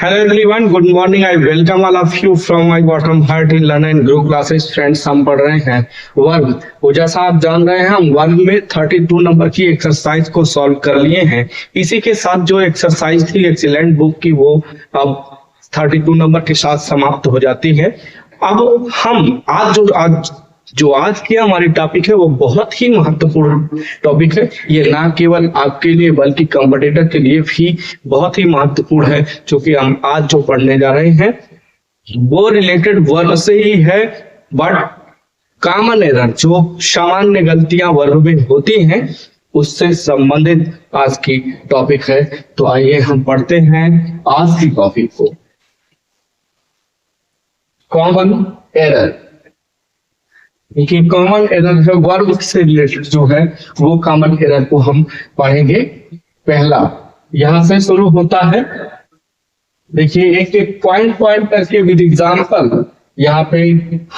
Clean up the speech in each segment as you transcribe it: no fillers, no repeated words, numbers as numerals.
Hello everyone, good morning. I welcome all of you from my bottom heart in learn and grow classes. Friends, हम पढ़ रहे हैं वर्ग। वो जैसा आप जान रहे हैं हम वर्ग में 32 नंबर की एक्सरसाइज को सॉल्व कर लिए हैं। इसी के साथ जो एक्सरसाइज थी एक्सीलेंट बुक की वो अब 32 नंबर के साथ समाप्त हो जाती है। अब हम आज की हमारी टॉपिक है वो बहुत ही महत्वपूर्ण टॉपिक है। ये ना केवल आपके लिए बल्कि कॉम्पिटिटर के लिए भी बहुत ही महत्वपूर्ण है। क्योंकि हम आज जो पढ़ने जा रहे हैं वो रिलेटेड वर्ब से ही है, बट कॉमन एरर जो सामान्य गलतियां वर्ब में होती हैं उससे संबंधित आज की टॉपिक है। तो आइए हम पढ़ते हैं आज की टॉपिक को। कॉमन एरर, देखिए कॉमन एरर है वर्ब से रिलेटेड जो है वो कॉमन एरर को हम पढ़ेंगे। पहला यहां से शुरू होता है। देखिए एक एक पॉइंट करके विद एग्जांपल यहाँ पे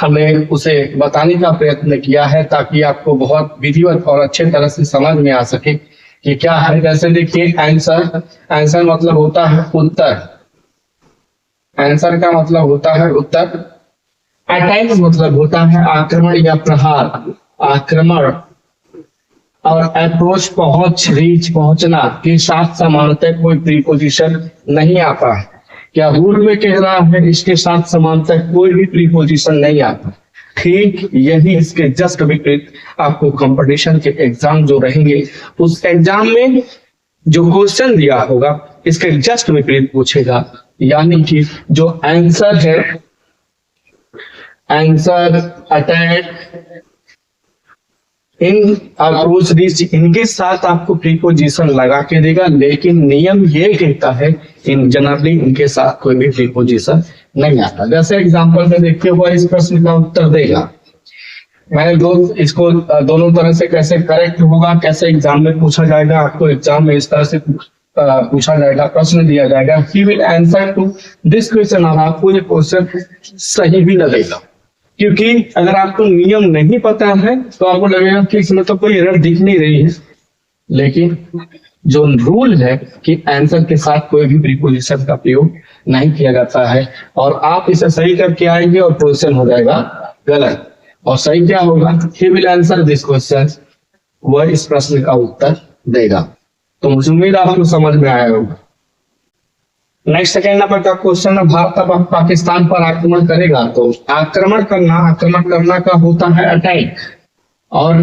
हमें उसे बताने का प्रयत्न किया है ताकि आपको बहुत विधिवत और अच्छे तरह से समझ में आ सके कि क्या है। जैसे देखिए आंसर मतलब होता है उत्तर, आंसर का मतलब होता है उत्तर। अटैक मतलब होता है आक्रमण या प्रहार, आक्रमण। और अप्रोच पहुंच, रीच पहुंचना के साथ समानतः कोई प्रीपोजिशन नहीं आता है। क्या रूल में कह रहा है इसके साथ समानतः कोई भी प्रीपोजिशन नहीं आता। ठीक यही इसके जस्ट विपरीत आपको कंपटीशन के एग्जाम जो रहेंगे उस एग्जाम में जो क्वेश्चन दिया होगा इसके जस्ट विपरीत पूछेगा। यानी कि जो आंसर है, answer, attack, in approach, reach, इनके साथ आपको प्रीपोजिशन लगा के देगा। लेकिन नियम ये कहता है इन जनरली इनके साथ कोई भी प्रीपोजिशन नहीं आता। जैसे एग्जांपल में देखते हुए इस प्रश्न का उत्तर देगा। मैंने इसको दोनों तरह से कैसे करेक्ट होगा, कैसे एग्जाम में पूछा जाएगा, आपको एग्जाम में इस तरह से पूछा जाएगा, प्रश्न दिया जाएगा he will answer to this question. और आपको ये क्वेश्चन सही भी लगेगा, क्योंकि अगर आपको नियम नहीं पता है तो आपको लगेगा कि इसमें तो कोई एरर दिख नहीं रही है। लेकिन जो रूल है कि आंसर के साथ कोई भी प्रीपोजिशन का प्रयोग नहीं किया जाता है और आप इसे सही करके आएंगे और क्वेश्चन हो जाएगा गलत। और सही क्या होगा, ही विल आंसर दिस क्वेश्चन, वह इस प्रश्न का उत्तर देगा। तो मुझे उम्मीद आपको समझ में आया होगा। नेक्स्ट सेकंड नंबर का क्वेश्चन है, भारत अब पाकिस्तान पर आक्रमण करेगा। तो आक्रमण करना का होता है अटैक। और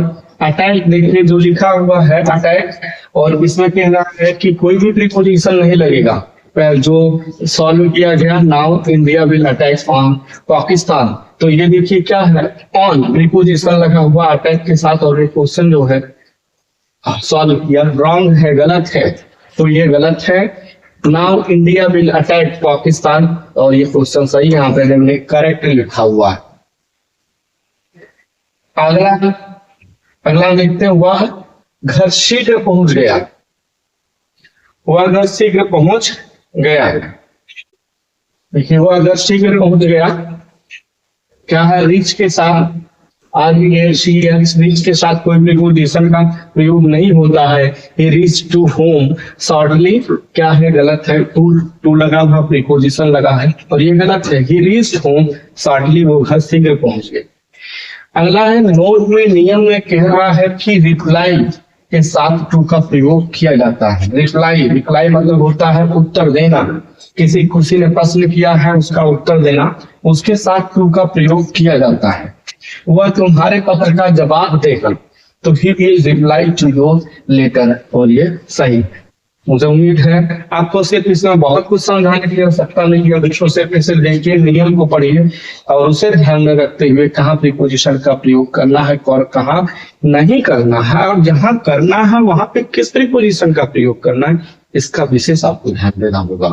अटैक देखिए जो लिखा हुआ है अटैक, और इसमें कह रहा है कि कोई भी प्रीपोजिशन नहीं लगेगा। जो सॉल्व किया गया, now India will attack on Pakistan. तो ये देखिए क्या है, ऑन प्रीपोजिशन लगा हुआ अटैक के साथ, और ये क्वेश्चन जो है सॉल्व किया, रॉन्ग है, गलत है। तो ये गलत है। Now India will attack Pakistan, और ये क्वेश्चन सही यहाँ पे हमने करेक्ट लिखा हुआ है। अगला देखते हैं, वह घर शीघ्र पहुंच गया। वह घर शीघ्र पहुंच गया, देखिए वह घर शीघ्र पहुंच गया क्या है, रीच के साथ रीच के साथ कोई प्रीपोजिशन का प्रयोग नहीं होता है। he reached to home shortly, क्या है, गलत है। टू लगा हुआ प्रीपोजिशन लगा है और ये गलत है। he reached home shortly, वो घर शीघ्र पहुंच गए। अगला है, नोट में नियम में कह रहा है कि रिप्लाई के साथ टू का प्रयोग किया जाता है। रिप्लाई मतलब होता है उत्तर देना। किसी ने प्रश्न किया है उसका उत्तर देना, उसके साथ टू का प्रयोग किया जाता है। वह तुम्हारे पत्र का जवाब देगा। तो he will reply to your letter, और ये सही। मुझे उम्मीद है आपको सिर्फ इसमें बहुत कुछ समझाने की आवश्यकता नहीं है। बच्चों सिर्फ इसे देखिए, नियम को पढ़िए और उसे ध्यान में रखते हुए कहाँ प्रीपोजिशन का प्रयोग करना है और कहाँ नहीं करना है, और जहां करना है वहां पे किस प्रीपोजिशन का प्रयोग करना है, इसका विशेष आपको ध्यान देना होगा।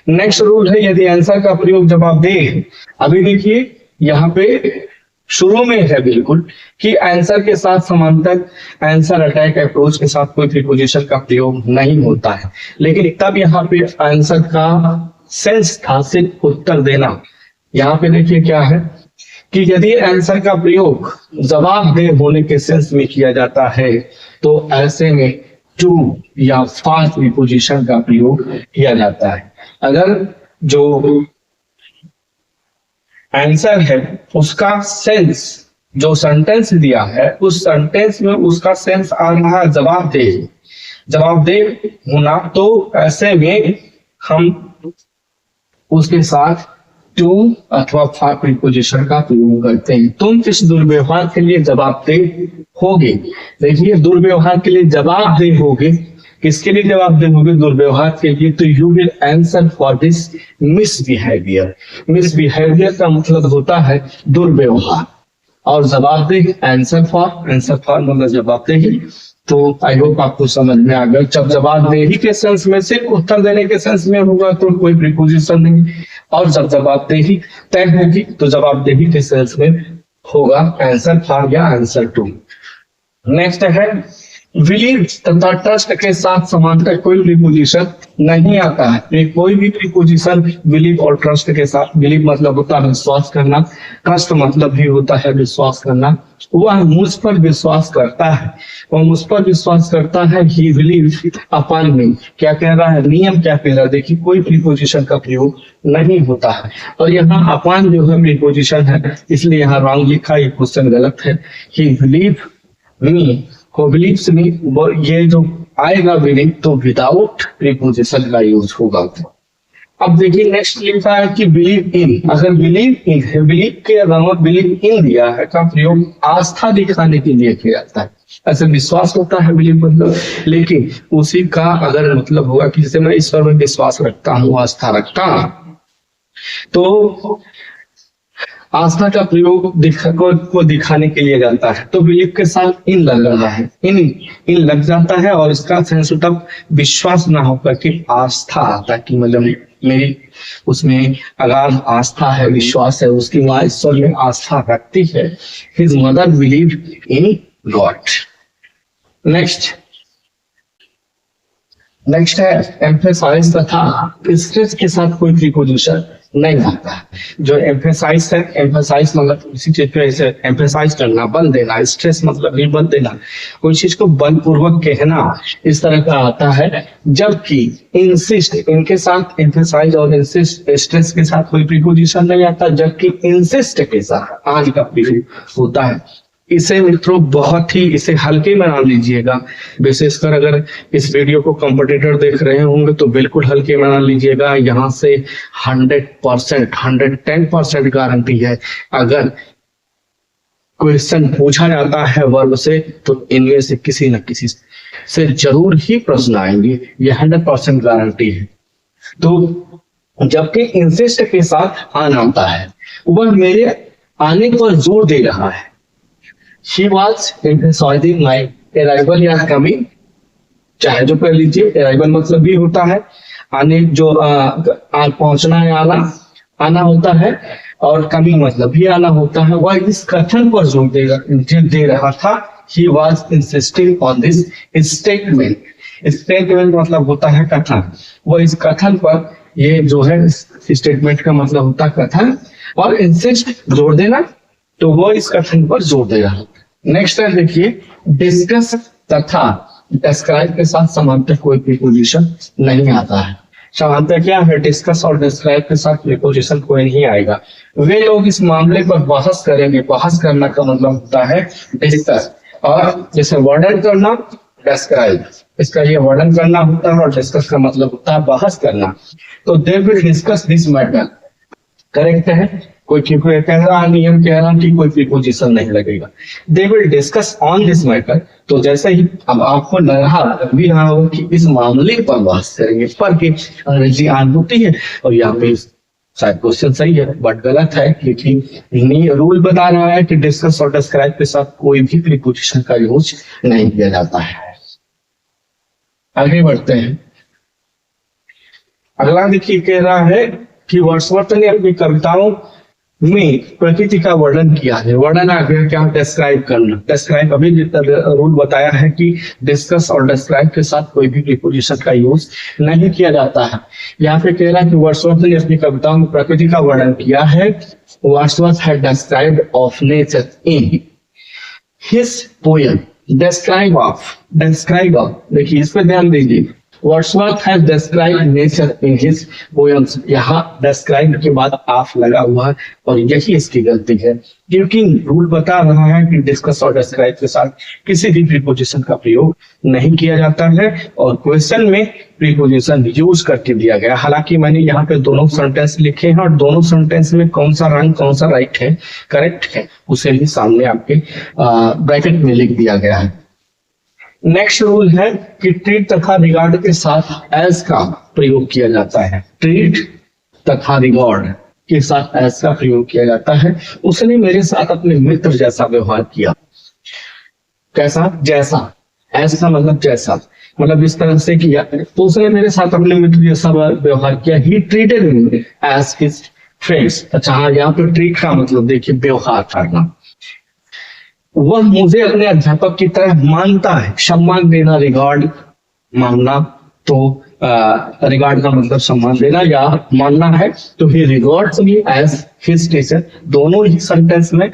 नेक्स्ट रूल है, यदि आंसर का प्रयोग जवाब दे। अभी देखिए यहाँ पे शुरू में है बिल्कुल कि आंसर के साथ समांतर, आंसर, अटैक, अप्रोच के साथ कोई प्रीपोजिशन का प्रयोग नहीं होता है। लेकिन तब यहाँ पे आंसर का सेंस था सिर्फ उत्तर देना। यहाँ पे देखिए क्या है कि यदि आंसर का प्रयोग जवाब दे होने के सेंस में किया जाता है तो ऐसे में टू या फास्ट प्रीपोजिशन का प्रयोग किया जाता है। अगर जो आंसर है उसका सेंस, जो सेंटेंस दिया है उस सेंटेंस में उसका सेंस आ रहा है जवाबदेह होना, तो ऐसे में हम उसके साथ टू अथवा फॉर प्रीपोजिशन का प्रयोग करते हैं। तुम इस दुर्व्यवहार के लिए जवाबदेह होगे। देखिए, दुर्व्यवहार के लिए जवाबदेह होगे, किसके लिए जवाबदेह होगे? दुर्व्यवहार के लिए। तो you will answer for this misbehaviour. Misbehaviour का मतलब होता है दुर्व्यवहार, और जवाबदेह आंसर फॉर मतलब जवाबदेही। तो आई होप आपको समझ में आ गया। जब जवाबदेही के सेंस में, सिर्फ उत्तर देने के सेंस में होगा तो कोई प्रीपोजिशन नहीं, और जब जवाबदेही तय होगी तो जवाबदेही के सेंस में होगा आंसर फॉर या आंसर टू। नेक्स्ट है बिलीव तथा ट्रस्ट के साथ समांतर कोई प्रीपोजिशन नहीं आता है। कोई भी प्रीपोजिशन बिलीव और ट्रस्ट के साथ, बिलीव मतलब होता है विश्वास करना, ट्रस्ट मतलब भी होता है विश्वास करना। वह मुझ पर विश्वास करता है, वह मुझ पर विश्वास करता है। ही बिलीव अपॉन मी। क्या कह रहा है? नियम क्या कह रहा है? देखिए, कोई प्रीपोजिशन का प्रयोग नहीं होता है, और यहाँ अपॉन जो है प्रीपोजिशन है, इसलिए यहाँ रॉन्ग लिखा, ये क्वेश्चन गलत है। ही बिलीव मी को बिलीव्स मी, ये जो आएगा बिलीव तो विदाउट प्रीपोजिशन का यूज होगा। अब देखिए नेक्स्ट लिखा है कि बिलीव इन। अगर बिलीव इन है, बिलीव के अलावा बिलीव इन दिया है का प्रयोग आस्था दिखाने के लिए किया जाता है। ऐसे विश्वास होता है बिलीव मतलब, लेकिन उसी का अगर मतलब होगा कि जैसे मैं ईश्वर में विश्वास रखता हूँ, आस्था रखता हूं, तो आस्था का प्रयोग को दिखाने के लिए जाता है। तो बिलीव के साथ इन लग रहा है, इन लग जाता है, और इसका सेंस तब विश्वास ना होकर के आस्था आता है कि मतलब मेरी उसमें अगाध आस्था है, विश्वास है, उसकी माँ ईश्वर में आस्था रखती है। His mother believe in God. Next है एम्फेसाइज तथा स्ट्रेस के साथ कोई प्रीपोजिशन नहीं आता। जो एम्फेसाइज है, एम्फेसाइज मतलब किसी चीज पे ऐसे एम्फेसाइज करना, बल देना, स्ट्रेस मतलब भी बल देना, कोई चीज को बलपूर्वक कहना, इस तरह का आता है। जबकि इंसिस्ट, इनके साथ एम्फेसाइज और इंसिस्ट, स्ट्रेस के साथ कोई प्रीपोजिशन नहीं आता, जबकि इंसिस्ट के साथ आज का प्रयोग होता है। इसे मित्रों बहुत ही इसे हल्के में ना लीजिएगा, विशेषकर अगर इस वीडियो को कॉम्पिटिटर देख रहे होंगे तो बिल्कुल हल्के में ना लीजिएगा। यहाँ से 100%, 110% गारंटी है, अगर क्वेश्चन पूछा जाता है वर्ब से तो इनमें से किसी न किसी से जरूर ही प्रश्न आएंगे, ये 100% गारंटी है। तो जबकि इंसिस्ट के साथ आना आता है, वह मेरे आने पर जोर दे रहा है। She was emphasizing my arrival या coming, चाहे जो कर लीजिए, arrival मतलब भी होता है आने, जो पहुंचना है, आना होता है, और coming मतलब भी आना होता है। वह इस कथन पर जोर दे रहा था। He was insisting on this statement। Statement मतलब होता है कथन, वह इस कथन पर, ये जो है स्टेटमेंट का मतलब होता है कथन, और इंसिस्ट जोर देना, तो वो इस कथन पर जोर दे रहा है। नेक्स्ट है देखिए, डिस्कस तथा डिस्क्राइब के साथ समांतर कोई प्रीपोजिशन नहीं आता है। समांतर क्या है? डिस्कस और डिस्क्राइब के साथ प्रीपोजिशन कोई नहीं आएगा। वे लोग इस मामले पर बहस करेंगे। बहस करना का मतलब होता है डिस्कस, और जैसे वर्णन करना, डिस्क्राइब, इसका ये वर्णन करना होता है, और डिस्कस का मतलब होता है बहस करना। तो they will discuss this matter, correct है। कोई कह रहा नियम कह रहा कि कोई प्रीपोजिशन नहीं लगेगा। They will discuss on this matter, तो जैसे ही अब आपको लग भी रहा होगा कि इस मामले पर बहस करेंगे, पर की अंग्रेजी आन होती है, और यहाँ पे शायद क्वेश्चन सही है बट गलत है, क्योंकि रूल बता रहा है कि डिस्कस और डिस्क्राइब के साथ कोई भी प्रीपोजिशन का यूज नहीं किया जाता है। आगे बढ़ते हैं। अगला देखिए, कह रहा है कि वर्ड्सवर्थ ने अपनी कविताओं में प्रकृति का वर्णन किया है। वर्णन आ गया क्या? डिस्क्राइब करना। डिस्क्राइब अभी रूल बताया है कि डिस्कस और डिस्क्राइब के साथ कोई भी प्रीपोजिशन का यूज नहीं किया जाता है। यहाँ पे कह रहा है कि वर्ड्सवर्थ ने अपनी कविताओं में प्रकृति का वर्णन किया है। Wordsworth had described of nature in his poem. Describe of, देखिए इस पे ध्यान दीजिए। Wordsworth has described nature in his poems. यहाँ डिस्क्राइब के बाद ऑफ लगा हुआ है और यही इसकी गलती है, क्योंकि रूल बता रहा है कि डिस्कस और डिस्क्राइब के साथ किसी भी प्रीपोजिशन का प्रयोग नहीं किया जाता है और क्वेश्चन में प्रीपोजिशन यूज करके दिया गया। हालांकि मैंने यहाँ पे दोनों सेंटेंस लिखे हैं और दोनों सेंटेंस में कौन सा रंग कौन सा राइट है, करेक्ट है, उसे भी सामने आपके ब्रैकेट में लिख दिया गया है। नेक्स्ट रूल है कि ट्रीट तथा रिगार्ड के साथ एज का प्रयोग किया जाता है। ट्रीट तथा रिगार्ड के साथ एज का प्रयोग किया जाता है। उसने मेरे साथ अपने मित्र जैसा व्यवहार किया। कैसा? जैसा। एज का मतलब जैसा, मतलब इस तरह से किया तो उसने मेरे साथ अपने मित्र जैसा व्यवहार किया। He treated me as his friends. अच्छा हाँ, यहाँ पे ट्रीट का मतलब देखिए व्यवहार करना। वह मुझे अपने अध्यापक की तरह मानता है। सम्मान देना, रिगार्ड मानना, तो रिगार्ड का मतलब सम्मान देना या मानना है, तो he regards me as his teacher. दोनों ही सेंटेंस में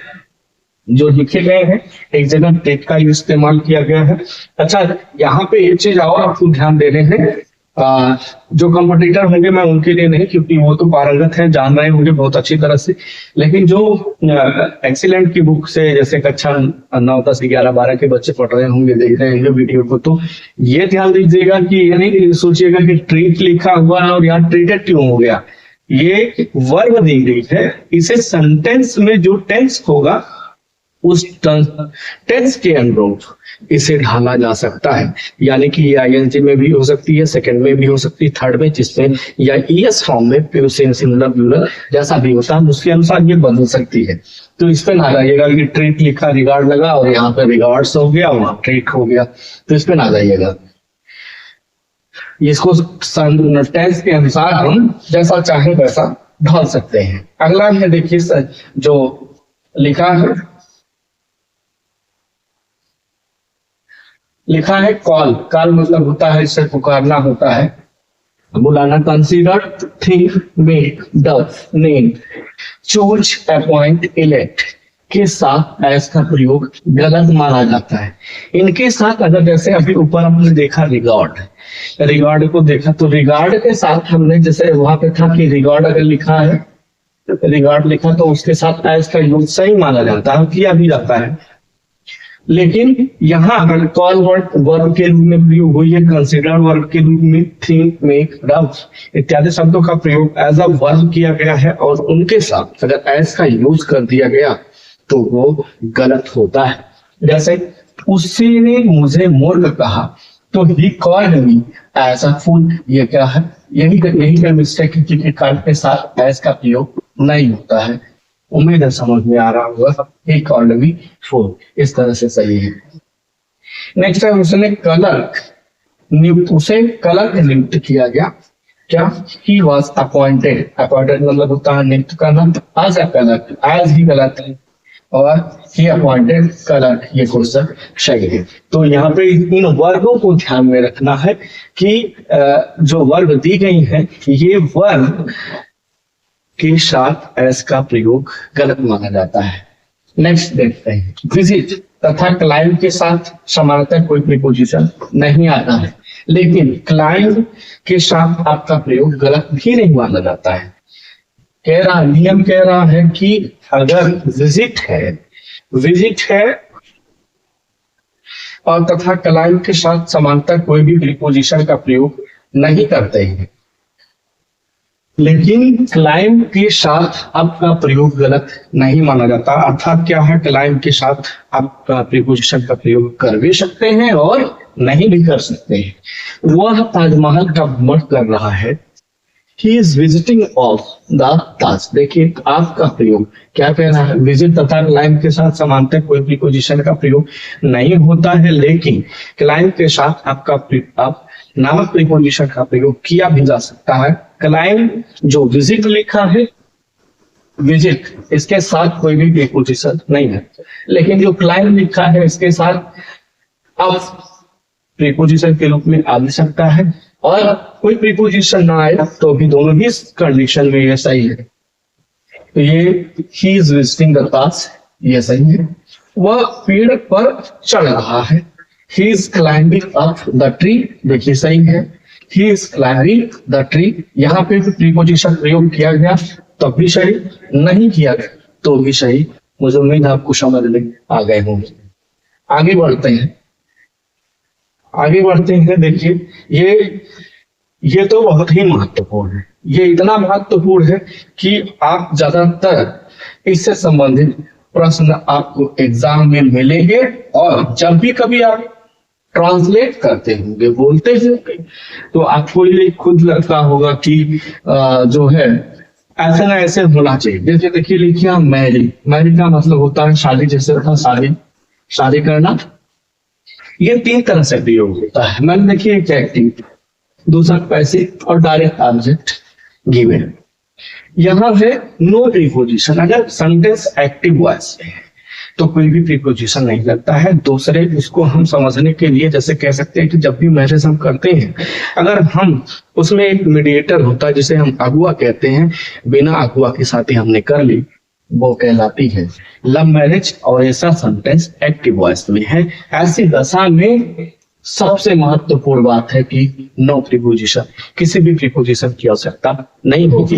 जो लिखे गए हैं एक जगह टेक का इस्तेमाल किया गया है। अच्छा, यहाँ पे एक चीज और आपको ध्यान देने हैं, जो कंपटीटर होंगे मैं उनके लिए नहीं, क्योंकि वो तो पारंगत है, जान रहे होंगे बहुत अच्छी तरह से, लेकिन जो एक्सीलेंट की बुक से जैसे कक्षा 9, 10, 11, 12 के बच्चे पढ़ रहे होंगे, देख रहे होंगे वीडियो को, तो ये ध्यान दीजिएगा कि ये नहीं सोचिएगा कि ट्रीट लिखा हुआ है और यहाँ ट्रीटेड क्यों हो गया। ये वर्ब दी गई है, इसे सेंटेंस में जो टेंस होगा उस टेंस के अनुरूप इसे ढाला जा सकता है। यानी कि ये आईएनजी में भी हो सकती है, सेकंड में भी हो सकती है, थर्ड में, जिसमें या ईएस फॉर्म में प्रेजेंट सिंगुलर प्लूरल जैसा भी होता है उसके अनुसार ये बदल सकती है। तो इस पे ना जाइएगा कि ट्रीट लिखा रिगार्ड लगा और यहाँ पे रिगार्ड्स हो गया वहां ट्रीट हो गया, तो इस पे ना जाइएगा। इसको टेंस के अनुसार हम जैसा चाहे वैसा ढाल सकते हैं। अगला है देखिए जो लिखा है कॉल। कॉल मतलब होता है इसे पुकारना होता है, बुलाना। Consider, think, make, do, name, choose, appoint, elect के साथ एज का प्रयोग गलत माना जाता है। इनके साथ अगर जैसे अभी ऊपर हमने देखा रिगार्ड को देखा, तो रिगार्ड के साथ हमने जैसे वहां पे था कि रिगार्ड अगर लिखा है, रिगार्ड लिखा तो उसके साथ एज का यूज सही माना जाता है, किया भी जाता है। लेकिन यहाँ अगर कॉल वर्ब के रूप में प्रयोग हुई है, कंसीडर वर्ब के रूप में थिंक, मेक, डू इत्यादि शब्दों का प्रयोग एज अ वर्ब किया गया है और उनके साथ अगर एज का यूज कर दिया गया तो वो गलत होता है। जैसे उसने मुझे मूर्ख कहा, तो he called me as a फूल। ये क्या है? यही का मिस्टेक है कि कॉल्ड के साथ एज का प्रयोग नहीं होता है। उम्मीद है समझ में आ रहा होगा। ही कॉल्ड मी फूल, इस तरह से सही है। नेक्स्ट है उसने क्लर्क नियुक्त, उसे क्लर्क नियुक्त किया गया। क्या? He was appointed. अपॉइंटेड मतलब होता है नियुक्त करना। As a clerk, as he गलत है और ही अपॉइंटेड क्लर्क, ये क्वेश्चन सही है। तो यहाँ पे इन वर्गों को ध्यान में रखना है कि जो वर्ग दी गई है ये वर्ग के साथ एस का प्रयोग गलत माना जाता है। नेक्स्ट देखते हैं, विजिट तथा क्लाइम के साथ समानतः कोई प्रीपोजिशन नहीं आता है, लेकिन क्लाइम के साथ आपका प्रयोग गलत भी नहीं माना जाता है। नियम कह रहा है कि अगर विजिट है और तथा क्लाइम के साथ समानतः कोई भी प्रीपोजिशन का प्रयोग नहीं करते हैं, लेकिन क्लाइम के साथ आपका प्रयोग गलत नहीं माना जाता। अर्थात क्या है, क्लाइम के साथ आप प्रीपोजिशन का प्रयोग कर भी सकते हैं और नहीं भी कर सकते हैं। वह ताजमहल का भ्रमण कर रहा है। He is visiting of the Taj। देखिए आपका प्रयोग क्या कह रहा है, विजिट तथा क्लाइम के साथ समानतः कोई प्रीपोजिशन का प्रयोग नहीं होता है, लेकिन क्लाइम के साथ आप नामक प्रीपोजिशन का प्रयोग किया भी जा सकता है। क्लाइम जो विजिट लिखा है, विजिट इसके साथ कोई भी प्रीपोजिशन नहीं है, लेकिन जो क्लाइम लिखा है इसके साथ आप प्रीपोजिशन के रूप में आ भी सकता है और कोई प्रीपोजिशन ना आए तो भी दोनों ही कंडीशन में ये सही है। तो ये ही इज विजिटिंग द ताज, ये सही है। वह पेड़ पर चढ़ रहा है। He is climbing up the tree, देखिए सही है। He is climbing the tree, यहाँ पे भी प्रीपोजिशन प्रयोग किया गया तब भी सही, नहीं किया गया तो भी सही। मुझे उम्मीद है आपको समझ में आ गए होंगे। आगे बढ़ते हैं, आगे बढ़ते हैं। देखिए ये तो बहुत ही महत्वपूर्ण है, ये इतना महत्वपूर्ण है कि आप ज्यादातर इससे संबंधित प्रश्न आपको एग्जाम में मिलेंगे, और जब भी कभी आप ट्रांसलेट करते होंगे, बोलते होंगे, तो आपको ये खुद लगता होगा कि जो है ऐसे ना ऐसे होना चाहिए। जैसे देखिए लिखिए मैरी, मैरी का मतलब होता है शादी, जैसे होता है शादी करना। ये 3 तरह से प्रयोग होता है। मैंने देखिए एक एक्टिव, दूसरा पैसिव और डायरेक्ट ऑब्जेक्ट गिवन। यहाँ है नो प्रीपोजिशन। अगर सेंटेंस एक्टिव वॉइस है तो कोई भी प्रीपोजिशन नहीं लगता है। दूसरे, इसको हम समझने के लिए जैसे कह सकते हैं कि जब भी मैरिज हम करते हैं, अगर हम उसमें एक मीडिएटर होता है जिसे हम अगुआ कहते हैं, बिना अगुआ की शादी हमने कर ली, वो कहलाती है लव मैरिज, और ऐसा सेंटेंस एक्टिव वॉइस में है। ऐसी दशा में सबसे महत्वपूर्ण बात है कि नो प्रीपोजिशन, किसी भी प्रीपोजिशन की आवश्यकता नहीं होगी।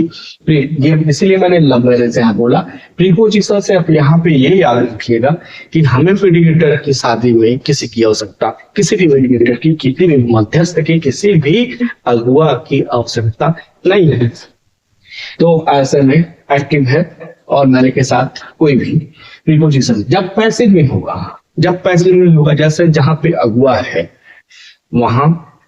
ये इसीलिए मैंने लव मैरिज यहाँ बोला। प्रीपोजिशन से आप यहाँ पे ये याद रखिएगा कि हमें मीडिएटर की शादी में किसी की आवश्यकता, किसी भी मीडिएटर की, किसी भी मध्यस्थ की, किसी भी अगुआ की आवश्यकता नहीं है। तो ऐसे में एक्टिव है और मेरे के साथ कोई भी प्रीपोजिशन जब पैसिव में होगा, जब पैसिव में होगा, जैसे जहां पे अगुआ है वहां,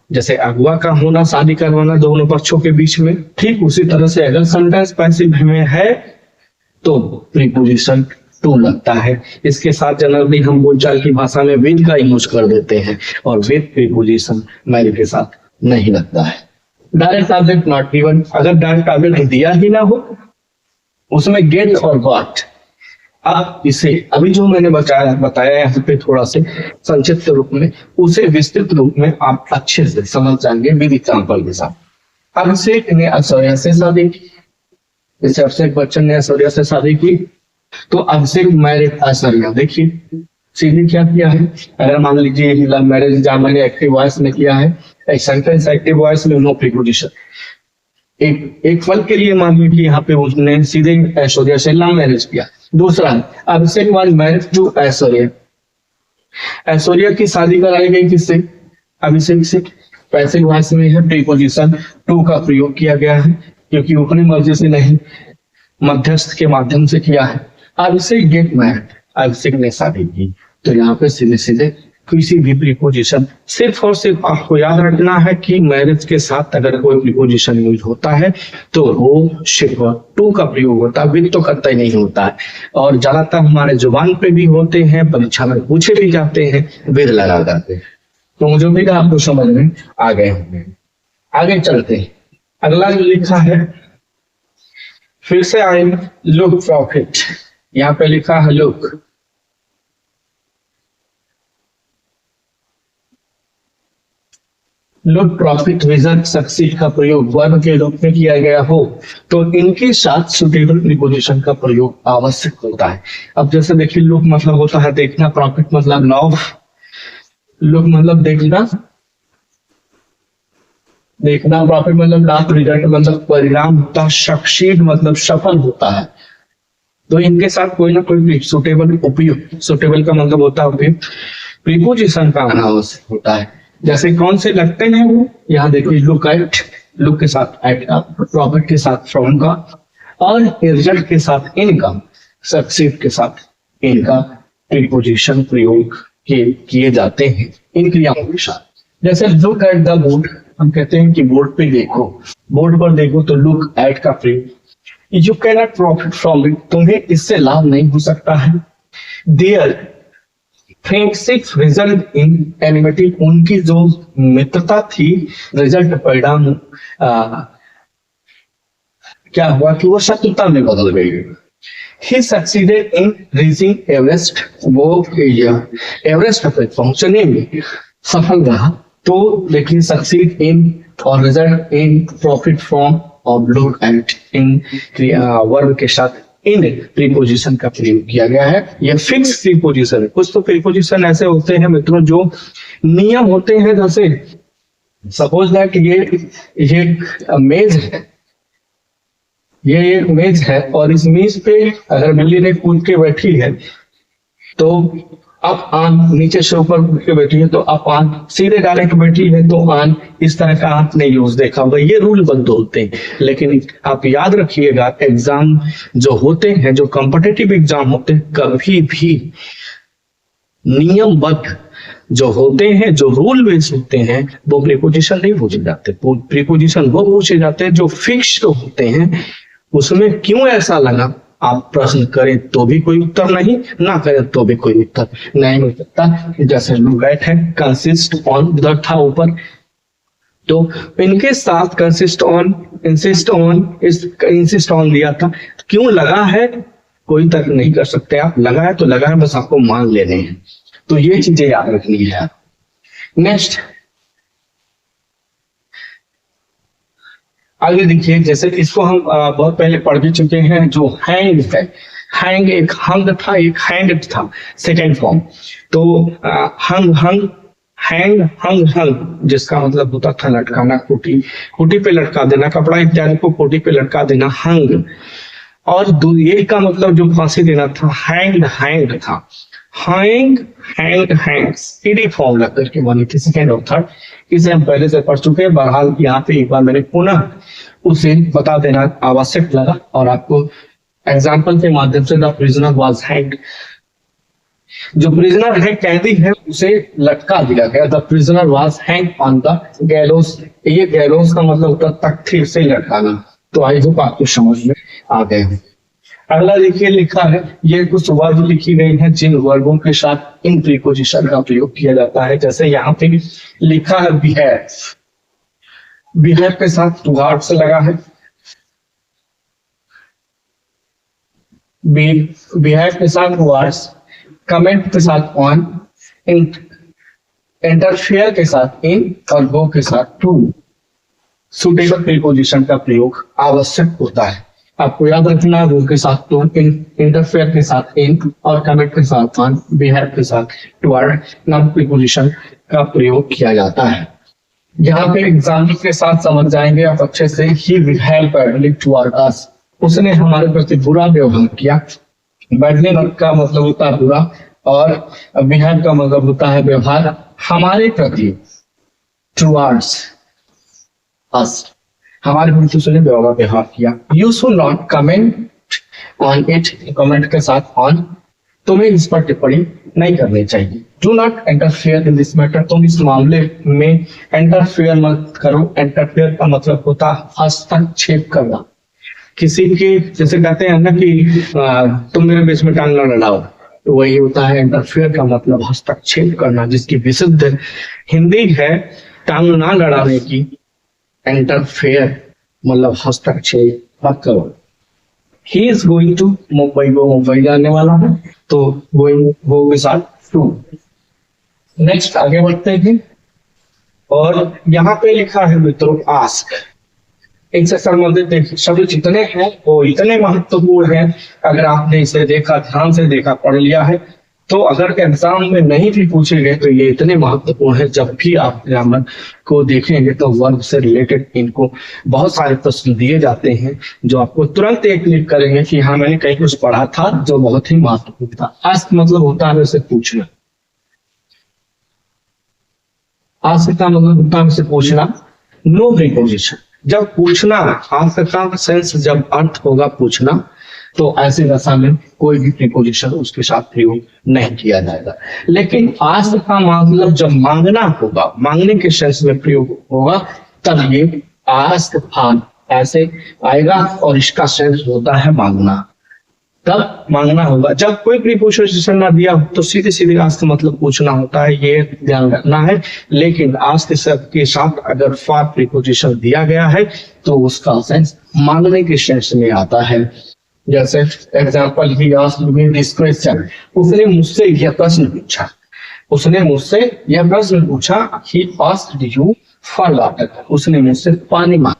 जैसे अगुआ का होना, शादी करवाना दोनों पक्षों के बीच में, ठीक उसी तरह से अगर सेंटेंस पैसिव में है तो प्रीपोजिशन टू लगता है। इसके साथ जनरली हम बोलचाल की भाषा में विद का यूज कर देते हैं, और विद प्रीपोजिशन मेरे के साथ नहीं लगता है। डायरेक्ट ऑब्जेक्ट नॉट गिवन, अगर डायरेक्ट ऑब्जेक्ट दिया ही ना हो, उसमें गेट और गॉट, आप इसे अभी जो मैंने बताया यहाँ पे थोड़ा से संक्षिप्त रूप में, उसे विस्तृत रूप में आप अच्छे से समझ जाएंगे विद एग्जांपल के साथ। अभिषेक ने ऐश्वर्या से शादी की, जैसे अभिषेक बच्चन ने ऐश्वर्या से शादी की, तो अभिषेक मैरिड ऐश्वर्या। देखिए सीधे क्या किया है, अगर मान लीजिए लव मैरिज जहां मैंने एक्टिव वॉइस में किया है, एक सेंटेंस एक्टिव वॉइस में नो प्रीपोजिशन, एक पल के लिए मान लीजिए यहाँ पे उसने सीधे ऐश्वर्या से लव मैरिज किया। दूसरा, Abhishek was married to Aishwarya, Aishwarya की शादी कराई गई किससे, अभिषेक से। पैसिव वॉइस में है, प्रीपोजिशन टू का प्रयोग किया गया है, क्योंकि अपनी मर्जी से नहीं, मध्यस्थ के माध्यम से किया है। अभिषेक गेट मैरिड, अभिषेक ने शादी की, तो यहाँ पे सीधे सीधे किसी भी प्रीपोजिशन, सिर्फ और सिर्फ आपको याद रखना है कि मैरिज के साथ अगर कोई प्रीपोजिशन यूज होता है तो वो सिर्फ टू का प्रयोग होता है, विद तो करता ही नहीं होता है। और ज्यादातर हमारे जुबान पे भी होते हैं, परीक्षा में पूछे भी जाते हैं, विद लगा जाते हैं। तो मुझे उम्मीद है आपको समझ में आ गए होंगे। आगे चलते हैं, अगला जो लिखा है, फिर से आए लुक प्रॉफिट, यहाँ पे लिखा है look, look profit vision succeed का प्रयोग वर्ब के रूप में किया गया हो तो इनके साथ सुटेबल प्रीपोजिशन का प्रयोग आवश्यक होता है। अब जैसे देखिए लुक मतलब होता है देखना, प्रॉफिट मतलब लाभ, लुक मतलब देखना, देखना, प्रॉफिट मतलब लाभ, रिजल्ट मतलब परिणाम होता है, सक्सीड मतलब सफल होता है। तो इनके साथ कोई ना कोई सुटेबल उपयुक्त, सुटेबल का मतलब होता है उपयुक्त प्रीपोजिशन का आना आवश्यक होता है। जैसे कौन से लगते हैं वो, यहाँ देखिए लुक एट, लुक के साथ एट का, प्रॉफिट के साथ फ्रॉम का, और रिजल्ट के साथ इनका, सक्सीड के साथ इनका प्रीपोजिशन प्रयोग किए जाते हैं इन क्रियाओं के साथ। जैसे लुक एट द बोर्ड, हम कहते हैं कि बोर्ड पे देखो, बोर्ड पर देखो, तो लुक एट का प्रयोग। You can not profit from it, तुम्हें इससे लाभ नहीं हो सकता है। There friendship result in enmity, उनकी जो मित्रता थी, रिजल्ट परिणाम क्या हुआ कि वो शत्रुता में बदल गई। ही सक्सीडेड इन रीचिंग एवरेस्ट, वो एवरेस्ट पे पहुंचने में सफल रहा। तो देखिए सक्सीड इन और रिजल्ट इन, प्रॉफिट फ्रॉम और लुक एट इन वर्ब के साथ इन प्रीपोजिशन का प्रयोग किया गया है। यह फिक्स प्रीपोजिशन है। कुछ तो प्रीपोजिशन ऐसे होते हैं मित्रों जो नियम होते हैं, जैसे सपोज दैट ये एक मेज है, ये एक मेज है और इस मेज पे अगर बिल्ली ने कूद के बैठी है तो अप आन, नीचे से ऊपर कूद के बैठी है तो अप आन, सीधे डायरेक्ट बैठी है तो आन, इस तरह का आपने यूज देखा होगा। ये रूल बंद होते हैं, लेकिन आप याद रखिएगा एग्जाम जो होते हैं, जो कॉम्पिटिटिव एग्जाम होते हैं, कभी भी नियमबद्ध जो होते हैं, जो रूल बेस्ड होते हैं, वो प्रीपोजिशन नहीं पूछे जाते। प्रीपोजिशन वो पूछे जाते हैं जो फिक्स्ड होते हैं। उसमें क्यों ऐसा लगा, आप प्रश्न करें तो भी कोई उत्तर नहीं, ना करें तो भी कोई उत्तर नहीं मिल सकता। जैसे लुक है कंसिस्ट ऑन था ऊपर, तो इनके साथ consist on, insist on, insist on दिया था। क्यों लगा है कोई तर्क नहीं कर सकते आप, लगा है तो लगा है, बस आपको मान लेने हैं। तो ये चीजें याद रखनी है। नेक्स्ट आगे देखिए, जैसे इसको हम बहुत पहले पढ़ भी चुके हैं, जो हैंग है, हैंग एक हंग था, एक हैंग था, सेकेंड फॉर्म। तो हंग हंग, हैंग हंग हंग, जिसका मतलब होता था लटकाना, कुटी, कुटी पे लटका देना, कपड़ा इत्यादि को कुटी पे लटका देना, हंग। और ये का मतलब जो फांसी देना था, हैंग हैंग था, hang hang hang, CD form लग करके बनी थी, सेकेंड और थर्ड। इसे हम पहले से पढ़ चुके हैं, बहरहाल यहाँ पे एक बार मैंने पुनः उसे बता देना आवश्यक लगा और आपको एग्जाम्पल के माध्यम से, द प्रिजनर वाज हैंग्ड, जो प्रिजनर है, कैदी है, उसे लटका दिया गया। The prisoner was hanged on the gallows. ये गैलोस का मतलब होता है तख्ती से लटकाना। तो आई होप आपको समझ में आ गए हो। अगला देखिए लिखा है, ये कुछ वर्ब लिखी गई है जिन वर्बों के साथ इन प्रीपोजिशन का प्रयोग किया जाता है। जैसे यहाँ पे लिखा है बिहेव, बिहेव के साथ टुवार्ड्स लगा है, बिहेव के साथ टुवार्ड्स, कमेंट के साथ ऑन, इंटरफेयर के साथ इन और गो के साथ टू। सुटेबल प्रीपोजिशन का प्रयोग आवश्यक होता है। आपको याद रखना, गो के साथ टू, इंटरफेयर के साथ इन और कमेंट के साथ ऑन, बिहेव के साथ टुवर्ड नाउन प्रीपोजिशन का प्रयोग किया जाता है। यहाँ पे एग्जाम्पल के साथ समझ जाएंगे आप अच्छे से। ही बिहेव बैडली टुवर्ड अस, उसने हमारे प्रति बुरा व्यवहार किया। बैडली का मतलब होता है बुरा और बिहेव का मतलब होता है व्यवहार हमारे प्रति, टुवर्ड्स अस, हमारे प्रति उसने व्यवहार किया। You should not comment on it, comment के साथ ऑन, तुम्हें इस पर टिप्पणी नहीं करनी चाहिए। Do not interfere in this matter, तुम इस मामले में इंटरफेयर मत करो। इंटरफेयर का मतलब होता है हस्तक्षेप करना। किसी के, जैसे कहते हैं ना कि तुम मेरे बीच में टांग ना लड़ाओ, तो वही होता है इंटरफेयर का मतलब हस्तक्षेप करना, जिसकी विशुद्ध हिंदी है टांग ना लड़ाने की, इंटरफेयर मतलब हस्तक्षेप मत करो। He is going to Mumbai, वो मुंबई जाने वाला है, तो गोइंग वो के साथ टू। नेक्स्ट आगे बढ़ते हैं और यहाँ पे लिखा है मित्रों आस्क। इनसे संबंधित शब्द जितने हैं वो इतने महत्वपूर्ण हैं। अगर आपने इसे देखा, ध्यान से देखा, पढ़ लिया है, तो अगर एग्जाम में नहीं भी पूछे गए तो ये इतने महत्वपूर्ण है। जब भी आप ग्रामर को देखेंगे तो वर्ब से रिलेटेड इनको बहुत सारे प्रश्न दिए जाते हैं जो आपको तुरंत एक क्लिक करेंगे कि हाँ मैंने कहीं कुछ पढ़ा था जो बहुत ही महत्वपूर्ण था। आस्क मतलब होता है उसे पूछना, आस्क का मतलब होता है उसे पूछना। नो प्रीपोजिशन, जब पूछना, आस्क का सेंस जब अर्थ होगा पूछना, तो ऐसे दशा में कोई भी प्रीपोजिशन उसके साथ प्रयोग नहीं किया जाएगा। लेकिन आस्क का मतलब जब मांगना होगा, मांगने के सेंस में प्रयोग होगा, तब ये आस्क फॉर ऐसे आएगा और इसका सेंस होता है मांगना। तब मांगना होगा। जब कोई प्रीपोजिशन ना दिया हो तो सीधे सीधे आस्क मतलब पूछना होता है, ये ध्यान रखना है। लेकिन आस्क के साथ अगर फॉर प्रीपोजिशन दिया गया है तो उसका सेंस मांगने के सेंस में आता है। जैसे example, he asked me this question, उसने मुझसे यह प्रश्न पूछा, उसने मुझसे यह प्रश्न पूछा। He asked you for water, उसने मुझसे पानी मांगा।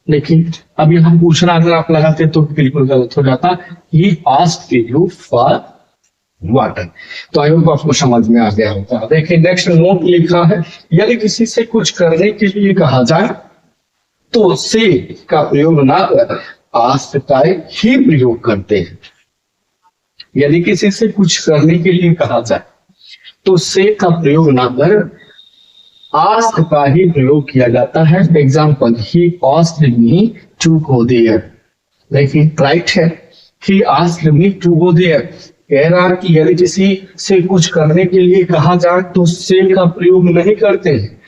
लेकिन अब यहाँ पूछना अगर आप लगाते तो बिल्कुल गलत हो जाता। He asked you for water. तो आई होप आपको समझ में आ गया होगा। देखिए नेक्स्ट नोट लिखा है, यदि किसी से कुछ करने के लिए कहा जाए तो से का प्रयोग ना कर आस्क का ही प्रयोग करते हैं। यदि किसी से कुछ करने के लिए कहा जाए तो से का प्रयोग ना कर आस्क का ही प्रयोग किया जाता है। Example, he asked me to go there. देखिए राइट है, he asked me to go there. कह रहा कि यदि किसी से कुछ करने के लिए कहा जाए तो से का प्रयोग नहीं करते हैं।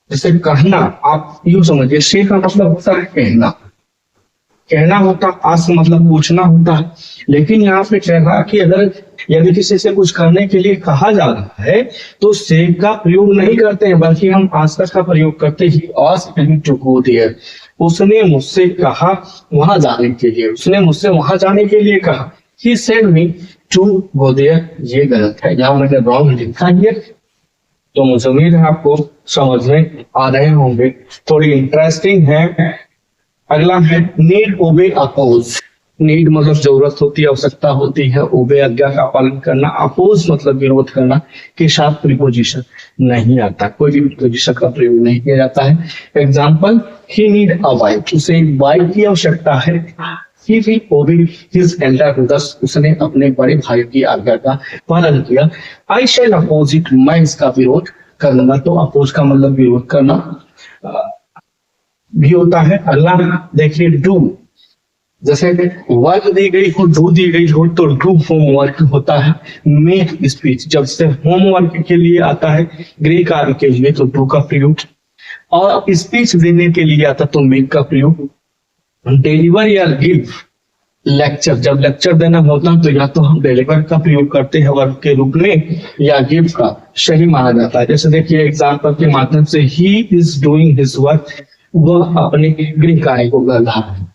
जैसे कहना, आप यूं समझिए, से का मतलब होता है कहना, कहना होता, आस्क मतलब पूछना होता है। लेकिन यहाँ पे कह रहा कि अगर यदि किसी से कुछ करने के लिए कहा जा रहा है तो से का प्रयोग नहीं करते हैं, बल्कि हम आस्क का प्रयोग करते he asked me to go there. उसने मुझसे कहा वहां जाने के लिए, उसने मुझसे वहां जाने के लिए कहा। He said me to go there। ये गलत है, यहाँ मैंने रॉन्ग लिखा है। तो मुझे उम्मीद है आपको समझ में आ रहे होंगे, थोड़ी इंटरेस्टिंग है। अगला है नीड, ओबे, अपोज। नीड मतलब जरूरत होती है, आवश्यकता होती है। ओबे आज्ञा का पालन करना। अपोज मतलब विरोध करना। के साथ प्रीपोजिशन नहीं आता, कोई भी प्रीपोजिशन का प्रयोग नहीं किया जाता है। Example, he need a wife. उसे एक वाइफ की आवश्यकता है। He will obey his elder brothers। उसने अपने बड़े भाई की आज्ञा का पालन किया। I shall oppose it। मैं इसका विरोध करूंगा। तो अपोज का मतलब विरोध करना भी होता है। अगला देखिए डू। जैसे वर्क दी गई हो, डू दी गई हो तो डू होमवर्क होता है। मेक स्पीच, जब से होमवर्क के लिए आता है गृह कार्य के लिए तो डू का प्रयोग, और स्पीच देने के लिए आता तो मेक का प्रयोग। डिलीवर या गिव लेक्चर, जब लेक्चर देना होता है तो या तो हम डिलीवर का प्रयोग करते हैं वर्ब के रूप में, या गिव का सही माना जाता है। जैसे देखिए एग्जाम्पल के माध्यम से, he is doing his work. वह अपने गृह कार्य को कर रहा है।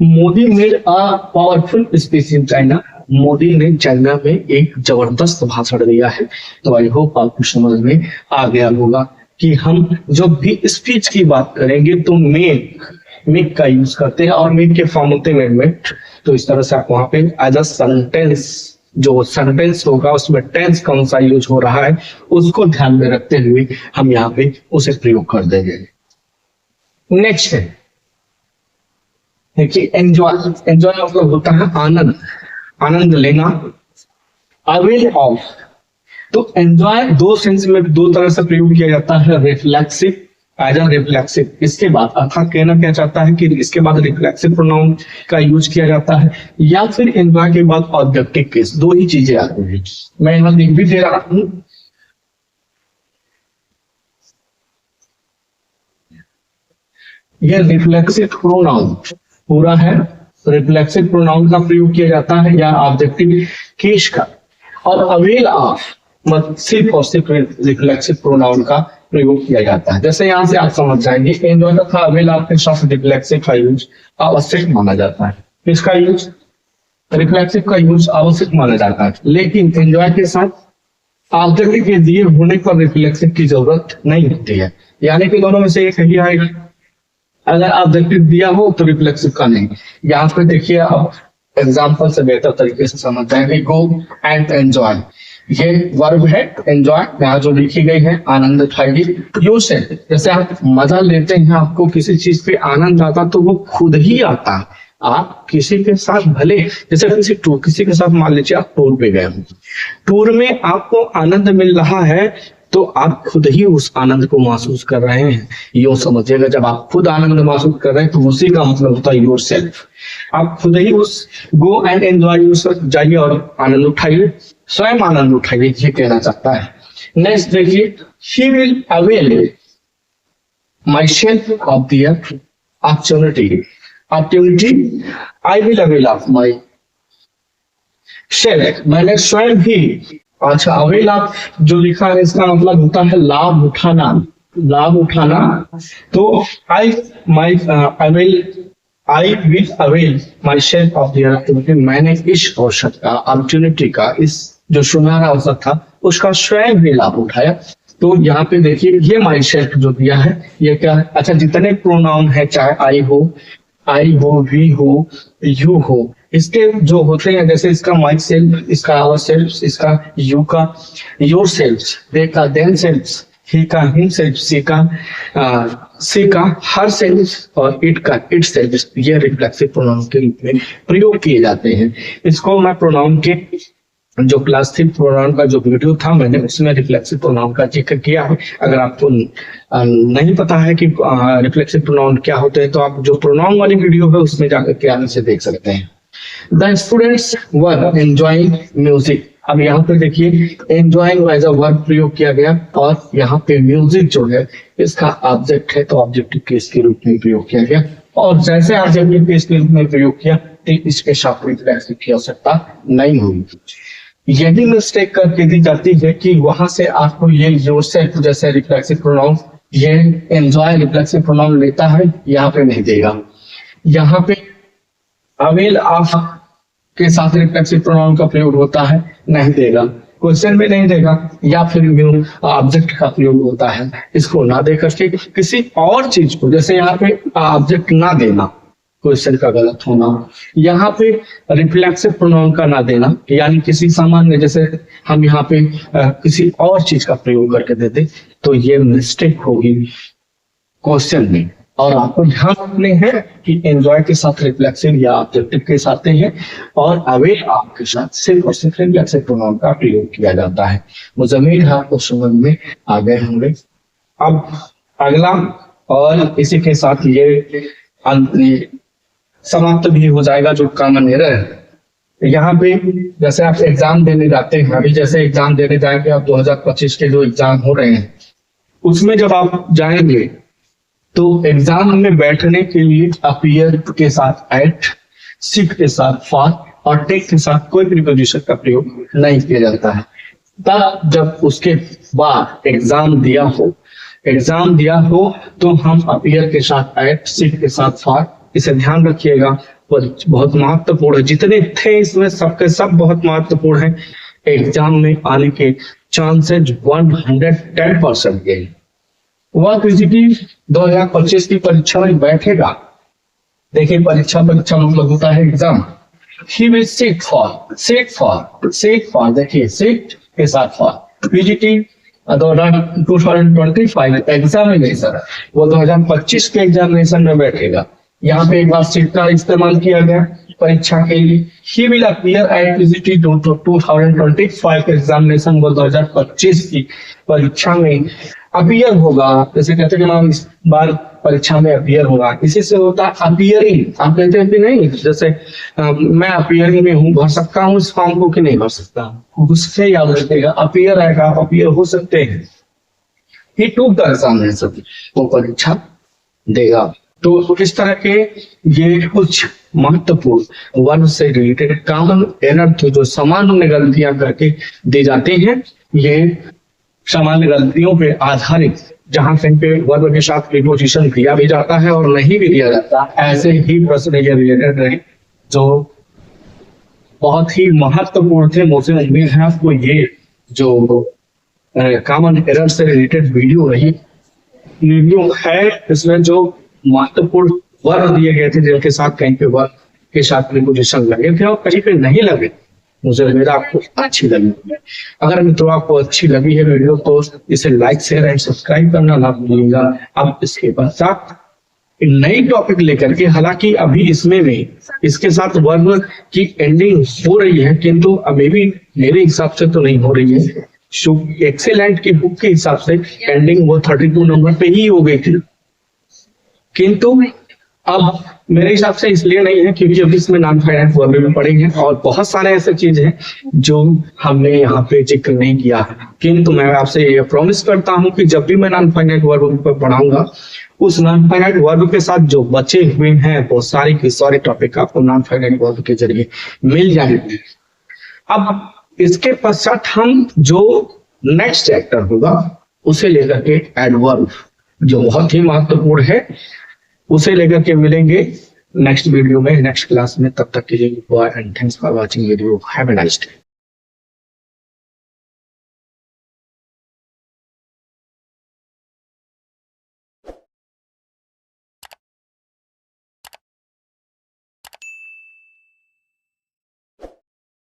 Modi made a powerful speech in China. Modi ने चाइना में एक जबरदस्त भाषण दिया है। तो आई होप आपको समझ में आ गया होगा कि हम जब भी स्पीच की बात करेंगे तो मेक का यूज करते हैं, और मेक के फॉर्म होते हैं मेड। तो इस तरह से आप वहां पे एज अ सेंटेंस, जो सेंटेंस होगा उसमें टेंस कौन सा यूज हो रहा है उसको ध्यान में रखते हुए हम यहाँ पे उसे प्रयोग कर देंगे। नेक्स्ट है देखिए एंजॉय। एंजॉय मतलब होता है आनंद, आनंद लेना। अवेल ऑफ, तो एंजॉय दो सेंस में, दो तरह से प्रयोग किया जाता है। Reflexive, as a reflexive. इसके बाद अर्थात कहना क्या चाहता है कि इसके बाद रिफ्लेक्सिव प्रोनाउन का यूज किया जाता है, या फिर एंजॉय के बाद ऑब्जेक्टिव केस। दो ही चीजें आती हैं। मैं यहाँ लिख भी दे रहा हूं, यह रिफ्लेक्सिव प्रोनाउन पूरा है। रिफ्लेक्सिव प्रोनाउन का प्रयोग किया जाता है या ऑब्जेक्टिव केस का। और अवेल ऑफ सिर्फ और सिर्फ रिफ्लेक्सिव प्रोनाउन का प्रयोग किया जाता है। जैसे यहां से आप समझ जाएंगे एंजॉय तथा अवेल ऑफ के साथ रिफ्लेक्सिव का यूज आवश्यक माना जाता है। इसका यूज, रिफ्लेक्सिव का यूज आवश्यक माना जाता है, लेकिन एंजॉय के साथ ऑब्जेक्टिव के दिए होने पर रिफ्लेक्सिव की जरूरत नहीं होती है। यानी कि दोनों में से एक ही आएगा। अगर ऑब्जेक्टिव दिया हो तो रिफ्लेक्सिव का नहीं। यहाँ पे देखिए आप एग्जाम्पल से बेहतर तरीके से समझ जाएंगे। गो एंड एंजॉय, ये वर्ब है। एंजॉय यहाँ जो लिखी गई है आनंद उठाइए, यूज है। जैसे आप मजा लेते हैं, आपको किसी चीज पे आनंद आता तो वो खुद ही आता है। आप किसी के साथ भले, जैसे किसी के साथ मान लीजिए आप टूर पे गए हो, टूर में आपको आनंद मिल रहा है तो आप खुद ही उस आनंद को महसूस कर रहे हैं। यो समझिएगा, जब आप खुद आनंद महसूस कर रहे हैं तो उसी का मतलब होता है योर सेल्फ। आप खुद ही उस गो एंड एंजॉय जाइए और आनंद उठाइए, स्वयं आनंद उठाइए, ये कहना चाहता है। नेक्स्ट देखिए, she will avail my self of the opportunity. Opportunity, I will avail of my self, मैंने स्वयं ही। अच्छा, अवेल ऑफ जो लिखा है इसका मतलब होता है लाभ उठाना, लाभ उठाना। तो I will avail my self of the opportunity, मैंने इस अवसर का, अपॉर्चुनिटी का, इस जो सुनहरा अवसर था उसका स्वयं भी लाभ उठाया। तो यहाँ पे देखिए ये माई सेल्फ जो दिया है ये क्या है। अच्छा, जितने प्रोनाउन है, चाहे आई हो, वी हो, यू हो, इसके जो होते हैं, जैसे इसका माई सेल्फ, इसका आवर सेल्फ, इसका यू का योर सेल्फ, दे का देम सेल्फ, ही का हिम सेल्फ, सी का हर सेल्फ और इट का इट सेल्फ, ये रिफ्लेक्सिव प्रोनाउन के रूप में प्रयोग किए जाते हैं। इसको मैं प्रोनाउन के जो क्लास 3 प्रोनाउन का जो वीडियो था मैंने उसमें रिफ्लेक्सिव प्रोनाउन का जिक्र किया है। अगर आपको नहीं पता है कि रिफ्लेक्सिव प्रोनाउन क्या होते हैं तो आप जो प्रोनाउन वाली वीडियो है उसमें जाकर के आने से देख सकते हैं। The students were enjoying music, अब यहाँ पे देखिए एंजॉइंग एज अ वर्ब प्रयोग किया गया और यहाँ पे म्यूजिक जो है इसका ऑब्जेक्ट है तो ऑब्जेक्टिव केस के रूप में प्रयोग किया गया, और जैसे ऑब्जेक्टिव केस के रूप में प्रयोग किया तो इसके साथ रिफ्लेक्सिव की आवश्यकता नहीं होगी। यही मिस्टेक करके दी जाती है कि वहां से आपको ये योरसेल्फ जैसे रिफ्लेक्सिव प्रोनाउन, ये एंजॉय रिफ्लेक्सिव प्रोनाउन लेता है, यहाँ पे नहीं देगा। यहाँ पे अवेल ऑफ के साथ रिफ्लेक्सिव प्रोनाउन का प्रयोग होता है, नहीं देगा। क्वेश्चन में नहीं देगा, या फिर ऑब्जेक्ट का प्रयोग होता है, इसको ना देकर के किसी और चीज को, जैसे यहाँ पे ऑब्जेक्ट ना देना क्वेश्चन का गलत होना, यहाँ पे रिफ्लेक्सिव प्रोनाउन का ना देना, यानी किसी सामान्य, जैसे हम यहाँ पे किसी और चीज का प्रयोग करके देते तो ये मिस्टेक होगी क्वेश्चन में। और आपको ध्यान रखने हैं कि एंजॉय के साथ रिफ्लेक्सिव या ऑब्जेक्टिव के साथ आते हैं और अवेल ऑफ के साथ सिर्फ और सिर्फ रिफ्लेक्सिव प्रोनाउन का प्रयोग किया जाता है। मुझे उम्मीद है आपको समझ में आ गए होंगे। अब अगला, और इसी के साथ ये समाप्त भी हो जाएगा जो कॉमन एरर है। यहाँ पे जैसे आप एग्जाम देने जाते हैं, अभी जैसे एग्जाम देने जाएंगे आप 2025 के जो एग्जाम हो रहे हैं उसमें जब आप जाएंगे तो एग्जाम में बैठने के लिए अपीयर के साथ एट, सिट के साथ फॉर और टेक के साथ कोई प्रीपोजिशन का प्रयोग नहीं किया जाता है। तब जब उसके बाद एग्जाम दिया हो तो हम अपीयर के साथ एट, सिट के साथ फॉर, इसे ध्यान रखिएगा, बहुत महत्वपूर्ण है। जितने थे इसमें सबके सब बहुत महत्वपूर्ण है। एग्जाम में आने के चांसेज 110% के। वह पीजीटी 2025 की परीक्षा में बैठेगा, देखिए परीक्षा मतलब होता है exam. He will sit for देखिए सिट के साथ फॉर पीजीटी 2025 एग्जामिनेशन, वो 2025 के एग्जामिनेशन में बैठेगा। यहाँ पे एक बार सिट का इस्तेमाल किया गया परीक्षा के लिए। He will appear eight PGT 2025 examination, वो 2025 की परीक्षा में अपीयर होगा। जैसे कहते हैं हम इस बार परीक्षा में अपीयर होगा, इसी से होता है अपीयरिंग। आप कहते हैं कि नहीं, जैसे मैं अपीयरिंग में हूँ, भर सकता हूँ इस फॉर्म को कि नहीं भर सकता, उससे याद रखेगा अपीयर आएगा, अपीयर हो सकते हैं। ही टूक द एग्जामिनेशन, वो परीक्षा देगा। तो इस तरह के ये कुछ महत्वपूर्ण वर्ग से रिलेटेड कॉमन एरर थे जो सामान्य गलतियां करके दी जाती हैं। ये सामान्य गलतियों पे आधारित, जहां कहीं पे वर्ब के साथ प्रीपोजिशन दिया भी जाता है और नहीं भी दिया जाता, ऐसे ही प्रश्न ये रिलेटेड रहे जो बहुत ही महत्वपूर्ण थे। मुझे उम्मीद है आपको ये जो कॉमन एरर से रिलेटेड वीडियो है, इसमें जो महत्वपूर्ण वर्ग दिए गए थे जिनके साथ कहीं पे वर्ब के साथ प्रीपोजिशन लगे थे और कहीं पे नहीं लगे, मुझे उम्मीद आपको अच्छी लगी। अगर मित्रों आपको अच्छी लगी है वीडियो तो इसे लाइक, शेयर एंड सब्सक्राइब करना ना भूलिएगा। अब इसके पश्चात नई टॉपिक लेकर के, हालांकि अभी इसमें भी इसके साथ वर्ब की एंडिंग हो रही है किंतु अभी भी मेरे हिसाब से तो नहीं हो रही है। एक्सेलेंट की बुक के हिसाब से एंडिंग वो 32 नंबर पे ही हो गई थी, किंतु अब मेरे हिसाब से इसलिए नहीं है क्योंकि अभी इसमें नॉन फाइनाइट वर्ब में पढ़ेंगे और बहुत सारे ऐसे चीज हैं जो हमने यहाँ पे जिक्र नहीं किया है। किंतु मैं आपसे ये प्रॉमिस करता हूँ कि जब भी मैं नॉन फाइनाइट वर्ब पर पढ़ाऊंगा उस नॉन फाइनाइट वर्ब के साथ जो बचे हुए हैं वो सारी की सारी टॉपिक आपको नॉन फाइनाइट वर्ब के जरिए मिल जाएंगे। अब इसके पश्चात हम जो नेक्स्ट चैप्टर होगा उसे लेकर के एडवर्ब, जो बहुत ही महत्वपूर्ण है, उसे लेकर के मिलेंगे नेक्स्ट वीडियो में, नेक्स्ट क्लास में। तब तक के लिए bye and thanks for watching video. Have a nice day.